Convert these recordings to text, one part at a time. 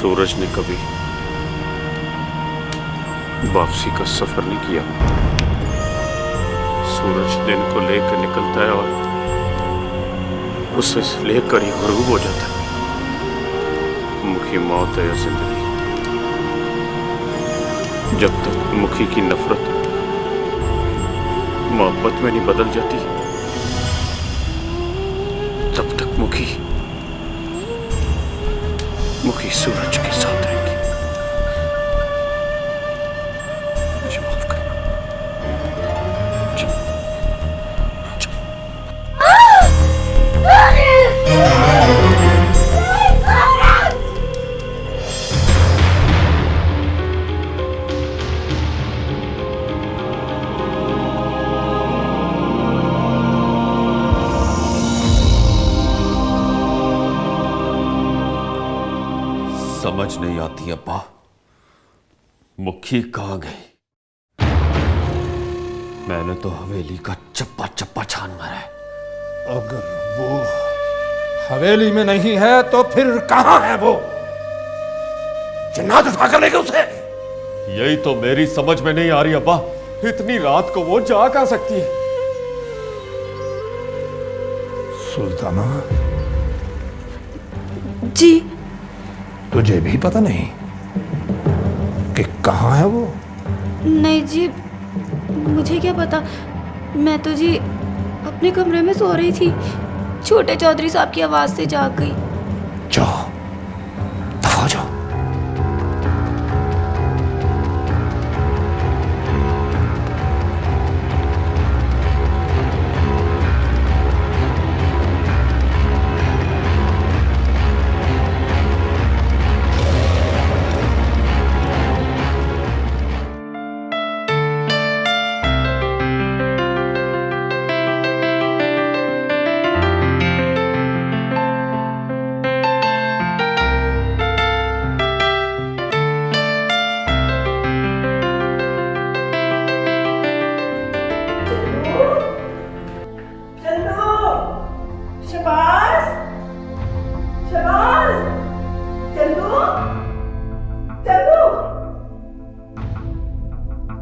सूरज ने कभी वापसी का सफर नहीं किया। सूरज दिन को लेकर निकलता है और उसे लेकर ही गुरूब हो जाता है। मुखी मौत है या जिंदगी, जब तक मुखी की नफरत मोहब्बत में नहीं बदल जाती तब तक मुखी सूरज के साथ रहेगी। मुझे माफ कर। समझ नहीं आती अब्बा, मुखी कहां गई? मैंने तो हवेली का चप्पा चप्पा छान मारा है। अगर वो हवेली में नहीं है तो फिर कहां है वो? जिन्नात उठा कर लेके उसे। यही तो मेरी समझ में नहीं आ रही अब्बा, इतनी रात को वो जा कहां सकती है? सुल्ताना जी, तुझे भी पता नहीं कि कहां है वो? नहीं जी, मुझे क्या पता। मैं तो जी अपने कमरे में सो रही थी, छोटे चौधरी साहब की आवाज से जाग गई। जाओ, दफा जाओ।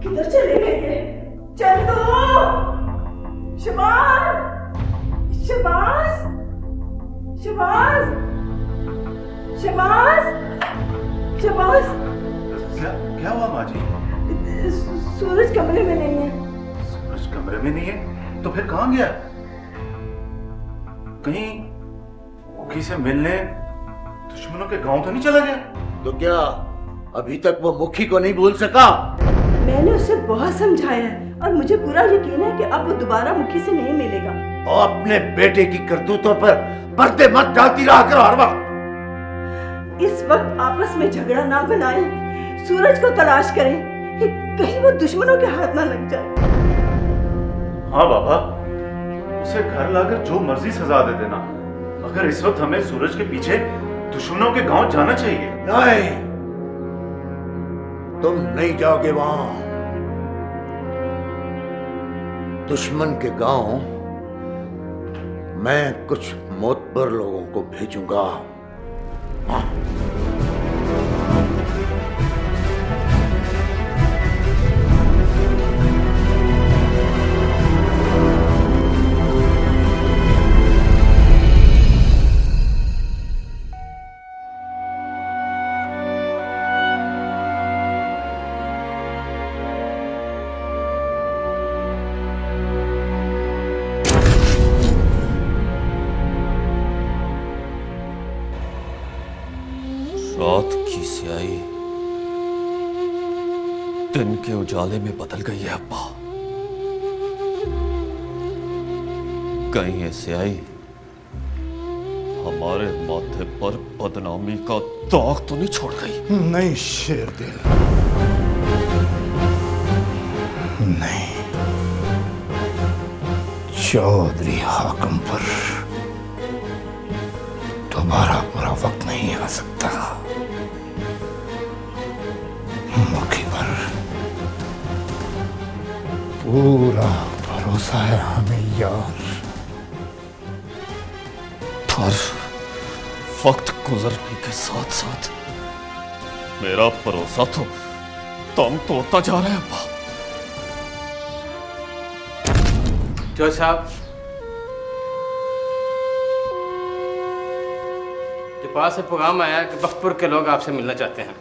किधर चले गए ये? चंदू! शबाज! शबाज! शबाज! शबाज! शबाज! क्या हुआ माँ जी? सूरज कमरे में नहीं है। सूरज कमरे में नहीं है तो फिर कहाँ गया? कहीं मुखी से मिलने दुश्मनों के गांव तो नहीं चला गया? तो क्या अभी तक वो मुखी को नहीं भूल सका? मैंने उसे बहुत समझाया है और मुझे पूरा यकीन है कि अब वो दोबारा मुखी से नहीं मिलेगा। और अपने बेटे की करतूतों पर पर्दे मत डालती रहा करो हर वक्त। इस वक्त आपस में झगड़ा ना बनाएं, सूरज को तलाश करें, कहीं वो दुश्मनों के हाथ ना लग जाए। हाँ बाबा, उसे घर लाकर जो मर्जी सजा दे देना, मगर इस वक्त हमें सूरज के पीछे दुश्मनों के गांव जाना चाहिए। नहीं, तुम नहीं जाओगे वहां। दुश्मन के गांव मैं कुछ मोतबर लोगों को भेजूंगा। हाँ। रात की स्याही दिन के उजाले में बदल गई है अब्बा। कहीं ये स्याही हमारे माथे पर बदनामी का दाग तो नहीं छोड़ गई? नहीं शेर दिल, नहीं। चौधरी हाकिम पर दोबारा बुरा वक्त नहीं आ सकता। मुखी पर पूरा भरोसा है हमें यार। पर वक्त गुजरने के साथ साथ मेरा भरोसा तो दम तोड़ता जा रहा है अब्बा। जज साहब, के पास से पैगाम आया कि बख्तपुर के लोग आपसे मिलना चाहते हैं।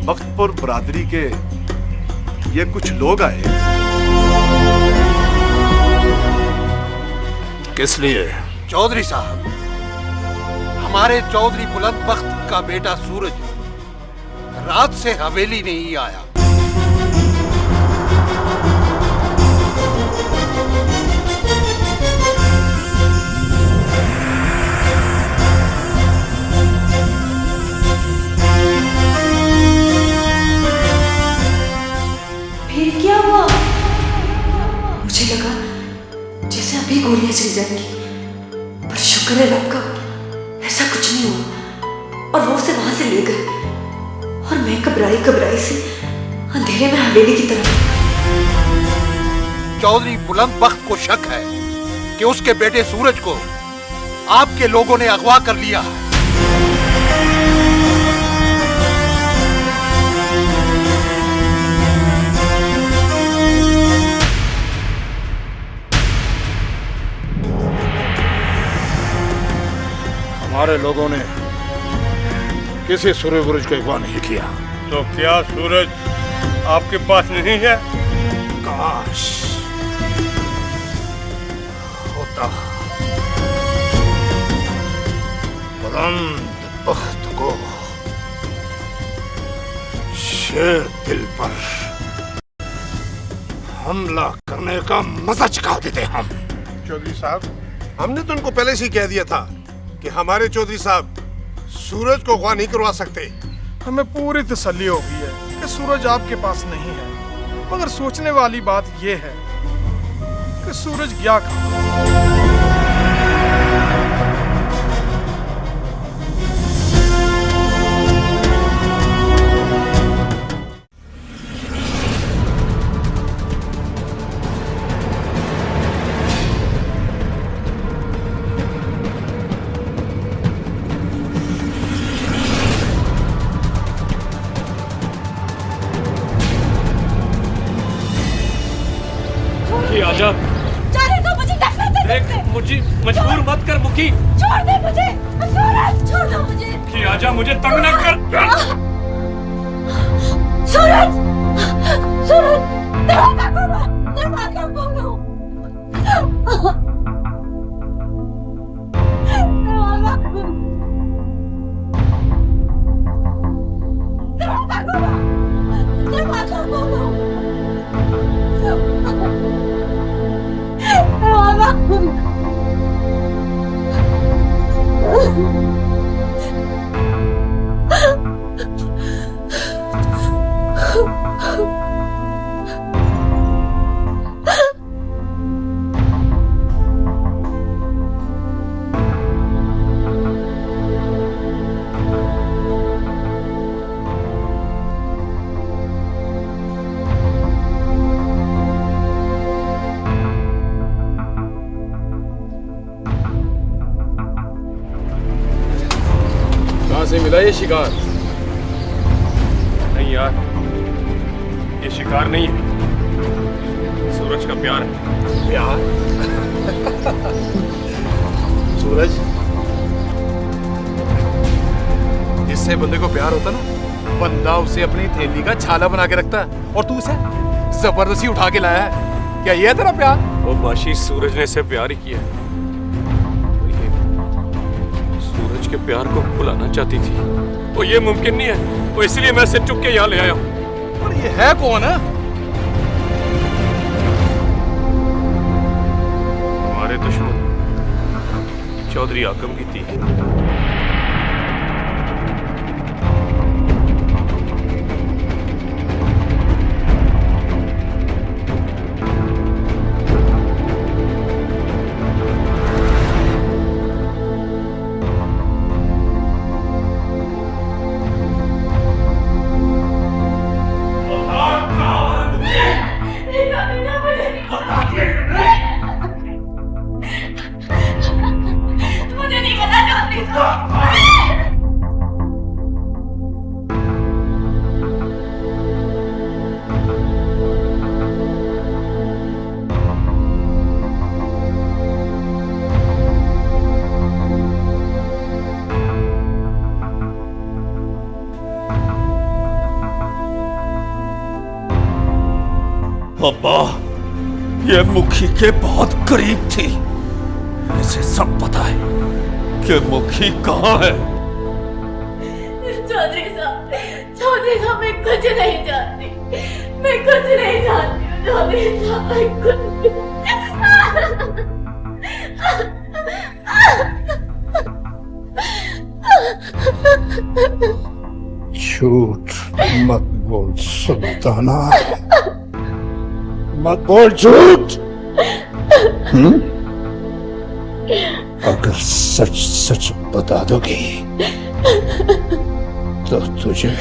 बख्तपुर बरादरी के ये कुछ लोग आए। किस लिए? चौधरी साहब, हमारे चौधरी बुलंद बख्त का बेटा सूरज रात से हवेली नहीं आया। मुझे लगा जैसे अभी गोलियां चल जाएंगी, पर शुक्र है रब का ऐसा कुछ नहीं हुआ और वो उसे वहां से ले गए और मैं घबराई घबराई से अंधेरे में हवेली की तरफ। चौधरी बुलंद बख्त को शक है कि उसके बेटे सूरज को आपके लोगों ने अगवा कर लिया है। हमारे लोगों ने किसी सूरज को अगवा नहीं किया। तो क्या सूरज आपके पास नहीं है? काश होता। बुलंद बख्त को शेर दिल पर हमला करने का मजा चखा देते हम। चौधरी साहब, हमने तो उनको पहले से ही कह दिया था कि हमारे चौधरी साहब सूरज को अगवा नहीं करवा सकते। हमें पूरी तसल्ली हो गई है कि सूरज आपके पास नहीं है, मगर सोचने वाली बात यह है कि सूरज गया कहाँ? आजा। जाने दो मुझे, नफरत है तुमसे। मुझे मजबूर मत कर मुखी। छोड़ दे मुझे, सूरज छोड़ दो मुझे। मुखी आजा, मुझे तंग न कर। सूरज, सूरज, दरवाजा खोलो, दरवाजा खोलो। दरवाजा खोलो। से मिला ये शिकार? नहीं यार, ये शिकार नहीं है, सूरज का प्यार है। प्यार? सूरज, जिससे बंदे को प्यार होता ना, बंदा उसे अपनी थैली का छाला बना के रखता है, और तू उसे जबरदस्ती उठा के लाया है। क्या ये है तेरा प्यार? वो बाशी सूरज ने इसे प्यार ही किया। के प्यार को भुलाना चाहती थी, वो ये मुमकिन नहीं है, वो इसलिए मैं इसे चुप के यहाँ ले आया हूँ। और ये है कौन है? हमारे दुश्मन चौधरी आकम की थी। अब्बा, ये मुखी के बहुत करीब थी। इसे सब पता है कि मुखी कहाँ है। चौधरी साहब, मैं कुछ नहीं जानती, मैं कुछ नहीं जानती हूँ चौधरी साहब, मैं कुछ झूठ मत बोल सुल्ताना, मत बोल झूठ। अगर सच सच बता दोगी तो तुझे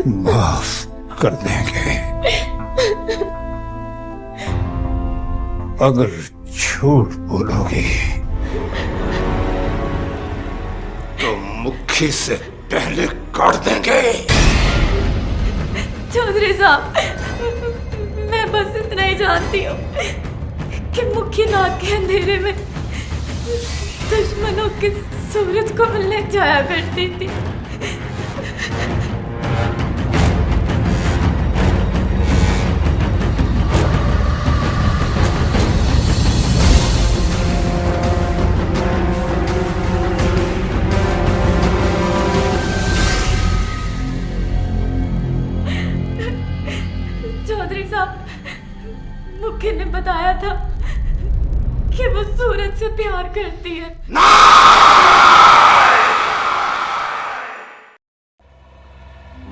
माफ कर देंगे। अगर झूठ बोलोगी तो मुखी से पहले काट देंगे। चौधरी साहब, मैं बस इतना ही जानती हूँ कि मुखी नाक के अंधेरे में दुश्मनों के सूरज को मिलने जाया करती थी। चौधरी साहब, मुखी ने बताया था कि वो सूरज से प्यार करती है।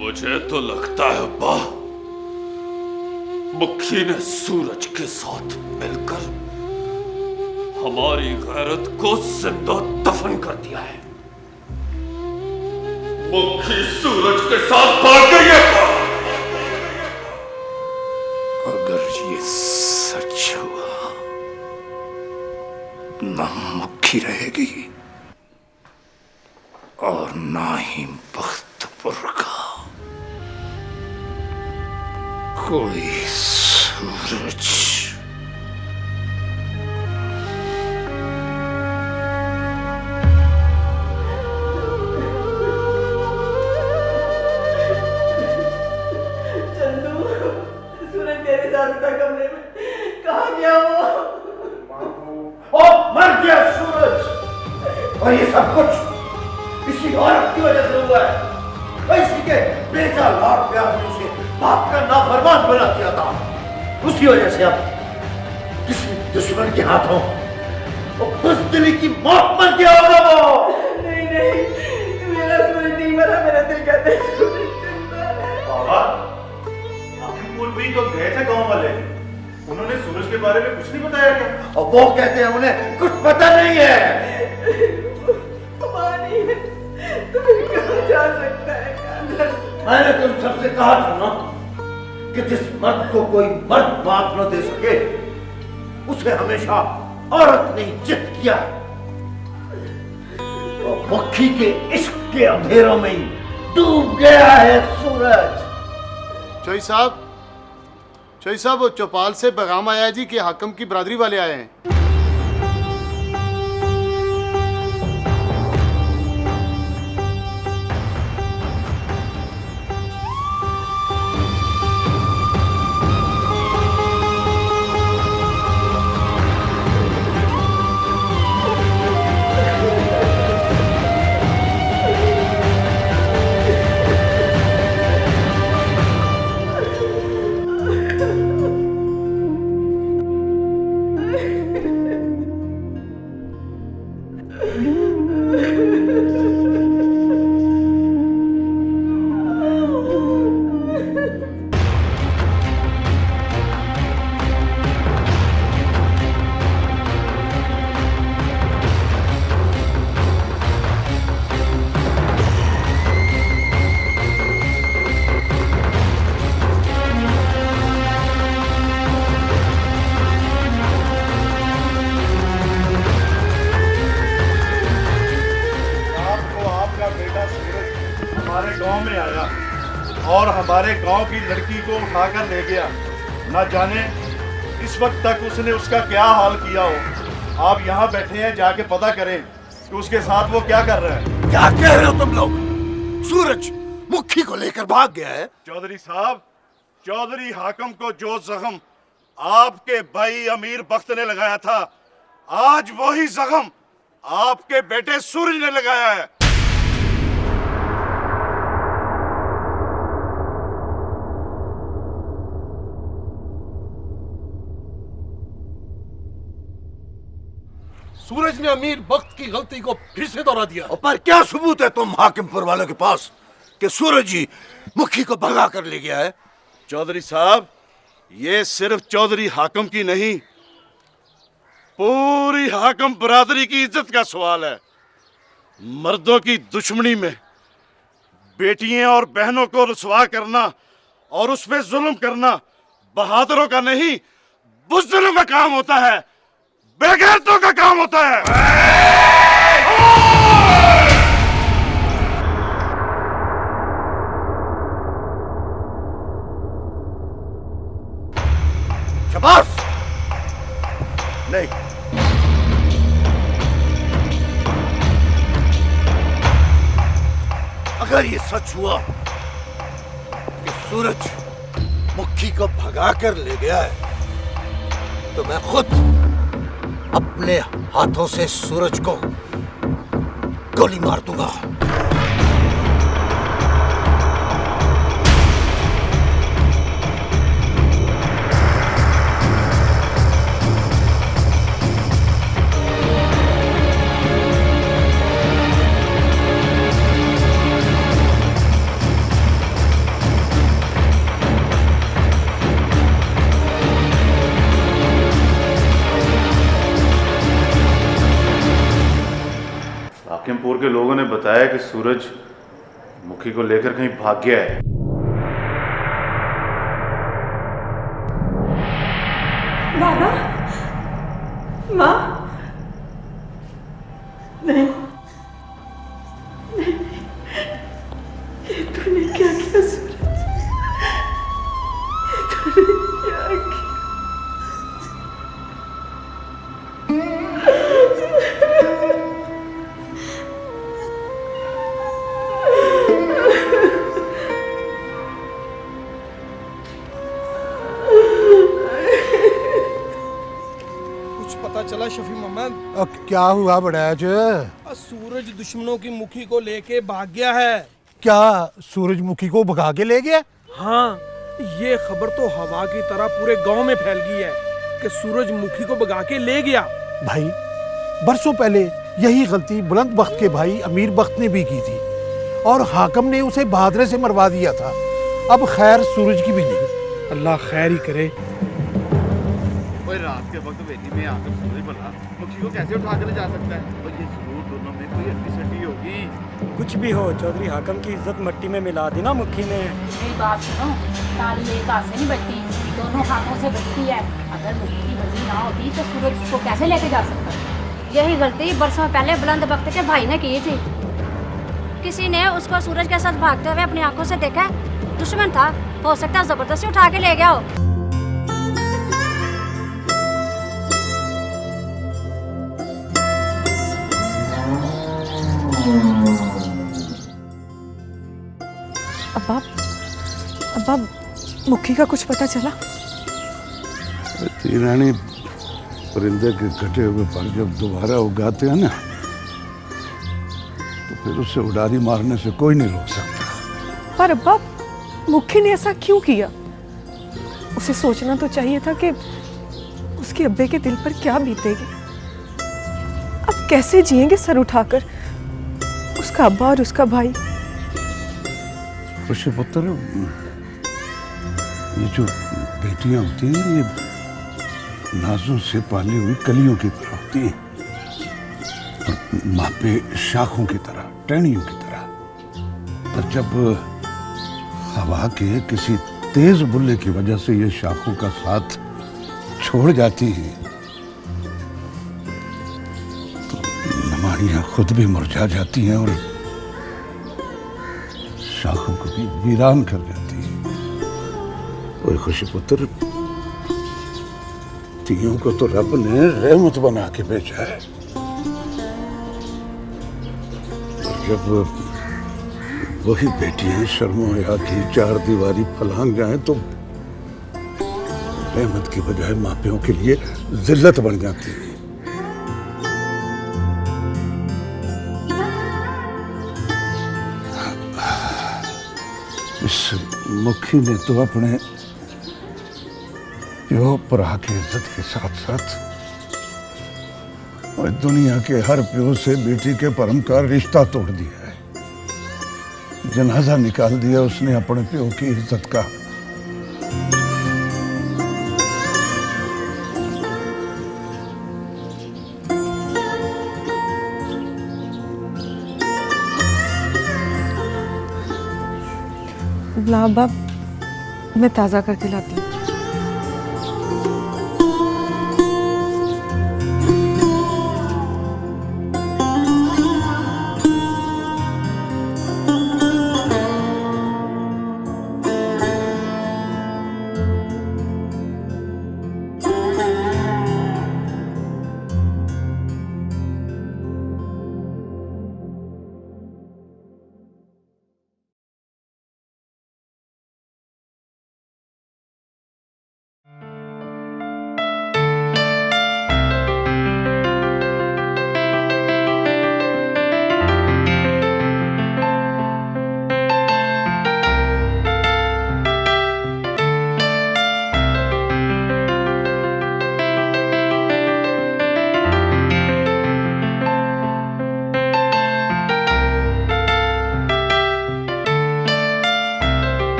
मुझे तो लगता है अब्बा, मुखी ने सूरज के साथ मिलकर हमारी गैरत को जिंदा दफन कर दिया है। मुखी सूरज के साथ भाग गई है। अगर ये सच हुआ, ना मुखी रहेगी और ना ही बख्तपुर का कोई सूरज। कमरे में कहाँ गया वो? मर गया सूरज, और ये सब कुछ इसी औरत की वजह से हुआ है। इसी के बेचा लाख प्यार में उसे बाप का नाफरमान बना दिया था। उसी वजह से अब किसी दुश्मन के हाथों बुज़दिली की मौत मर गया होगा वो। नहीं, मेरा सूरज नहीं मरा, मेरा दिल कहता है सूरज जिंदा है। बाबा, भी तो गए थे गांव वाले, उन्होंने सूरज के बारे में कुछ नहीं बताया क्या? और वो कहते हैं उन्हें कुछ पता नहीं है। तुम्हें कहाँ जा सकता है? मैंने तुम सबसे कहा था ना कि जिस मर्द को कोई मर्द बात न दे सके उसे हमेशा औरत ने जित किया। और मुखी के इश्क के अंधेरों में ही डूब गया है सूरज। चौधरी साहब, वो चौपाल से पैगाम आया है जी कि हाकिम की बरादरी वाले आए हैं। और हमारे गांव की लड़की को उठाकर ले गया। ना जाने इस वक्त तक उसने उसका क्या हाल किया हो। आप यहाँ बैठे हैं, जाके पता करें कि उसके साथ वो क्या कर रहा है। क्या कह रहे हो तुम लोग? सूरज मुखी को लेकर भाग गया है? चौधरी साहब, चौधरी हाकम को जो जख्म आपके भाई अमीर बख्त ने लगाया था, आज वही जख्म आपके बेटे सूरज ने लगाया है। सूरज ने अमीर बख्त की गलती को फिर से दोहरा दिया। पर क्या सबूत है तुम हाकिमपुर वालों के पास कि सूरज जी मुखी को भगा कर ले गया है? चौधरी साहब, ये सिर्फ चौधरी हाकम की नहीं, पूरी हाकम बरादरी की इज्जत का सवाल है। मर्दों की दुश्मनी में बेटियां और बहनों को रुसवा करना और उस पे जुल्म करना बहादुरों का नहीं, बुज़दिलों का काम होता है, बेगैरतों का काम होता है। शाबाश। नहीं, अगर ये सच हुआ कि सूरज मुखी को भगा कर ले गया है, तो मैं खुद अपने हाथों से सूरज को गोली मार दूंगा। हाकिमपुर के लोगों ने बताया कि सूरज मुखी को लेकर कहीं भाग गया है। नाना, माँ, नहीं, नहीं, ये तूने क्या किया सूरज? ये तूने क्या किया? चला शफी मोहम्मद। अब क्या हुआ बड़ैज? सूरज दुश्मनों की मुखी को लेके भाग गया है। क्या सूरजमुखी को भगा के ले गया? हाँ, ये खबर तो हवा की तरह पूरे गांव में फैल गई है कि सूरजमुखी को भगा के ले गया। भाई, बरसों पहले यही गलती बुलंद बख्त के भाई अमीर बख्त ने भी की थी और हाकम ने उसे बहादुरी से मरवा दिया था। अब खैर सूरज की भी नहीं। अल्लाह खैर ही करे। रात के वक्त बेटी में आकर सूरज बना मुखी को कैसे उठा कर जा सकता है? और ये जरूर दोनों में कोई हड्डी सड्डी होगी। कुछ भी हो, चौधरी हाकम की इज्जत मट्टी में मिला दी ना मुखी ने। मेरी बात सुनो, ताली एक हाथ से नहीं बजती, दोनों हाथों से बजती है। अगर मुखी की बजी ना होती तो सूरज को कैसे लेके जा सकता? यही गलती बरसों पहले बुलंद बख्त के भाई ने की थी। किसी ने उसको सूरज के साथ भागते हुए अपनी आंखों से देखा। दुश्मन था, हो सकता है जबरदस्ती उठा के ले गया हो। अब्बा, मुखी का कुछ पता चला? रानी, परिंदे के कटे हुए पर जब दोबारा उगाते हैं ना, तो फिर उससे उड़ारी मारने से कोई नहीं रोक सकता। पर अब्बा, मुखी ने ऐसा क्यों किया? उसे सोचना तो चाहिए था कि उसके अब्बे के दिल पर क्या बीतेगी। अब कैसे जिएंगे सर उठाकर उसका अब्बा और उसका भाई। खुशी पुत्र, ये जो बेटियां होती हैं, ये नाजों से पाली हुई कलियों की तरह होती हैं और मापे शाखों की तरह, टहनियों की तरह। पर जब हवा के किसी तेज बुल्ले की वजह से ये शाखों का साथ छोड़ जाती हैं, तो नमाड़ियां खुद भी मुरझा जाती हैं और शाखों को भी वीरान कर जाती है। और खुशी पुत्र, तियों को तो रब ने रहमत बना के भेजा है। और जब वही बेटियां शर्मो हया की चार दीवारी फलांग जाएं, तो रहमत की बजाय मापियों के लिए जिल्लत बन जाती है। इस मुखी ने तो अपने प्यो भरा की इज्जत के साथ साथ और दुनिया के हर प्यो से बेटी के परम का रिश्ता तोड़ दिया है। जनाजा निकाल दिया उसने अपने प्यो की इज्जत का। ला बाप, मैं ताज़ा करके लाती हूँ।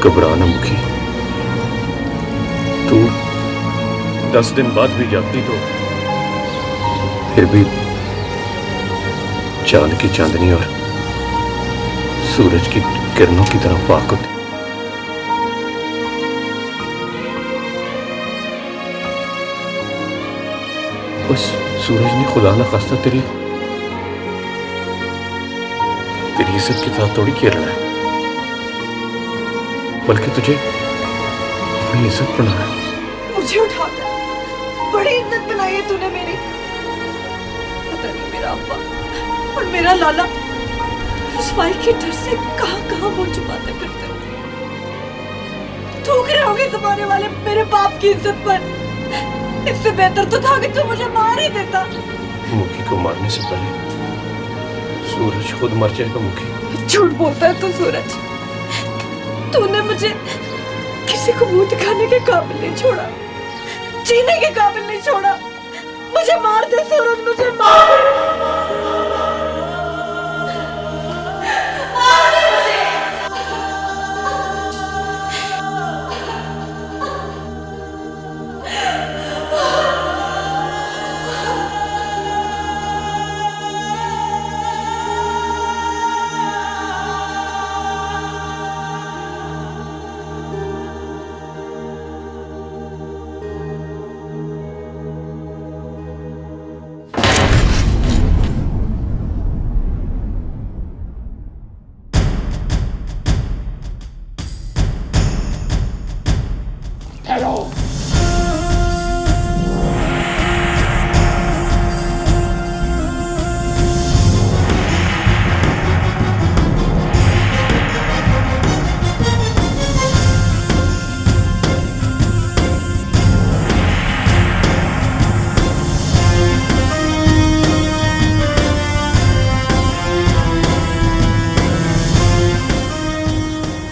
घबराना मुखी, तू 10 दिन बाद भी जागती तो फिर भी चांद की चांदनी और सूरज की किरणों की तरह पाक होती। उस सूरज ने खुदा न खास्ता तेरी इज्जत के साथ थोड़ी खेलना है, बल्कि तुझे अपनी इज्जत बनाना है। मुझे उठाकर बड़ी इज्जत बनाई है तूने मेरी। पता नहीं मेरा अब्बा और मेरा लाला रुसवाई के डर से कहां मुंह छुपाते फिरते। थूक रहे होंगे जमाने वाले मेरे बाप की इज्जत पर। इससे बेहतर तो था कि तू मुझे मार ही देता। मुखी को मारने से पहले सूरज खुद मर जाएगा। मुखी झूठ बोलता है तू सूरज। तूने मुझे किसी को मुंह दिखाने के काबिल नहीं छोड़ा, जीने के काबिल नहीं छोड़ा। मुझे मार दे सूरज, मुझे मार दे मुझे।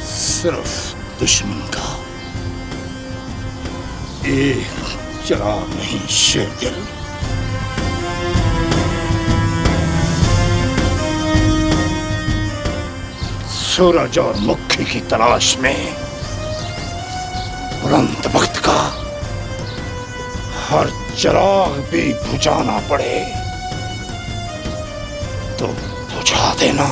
सिर्फ दुश्मन का एक चिराग नहीं शेरदिल। सूरज और मुखी की तलाश में बुलंद वक्त का हर चिराग भी बुझाना पड़े तो बुझा देना।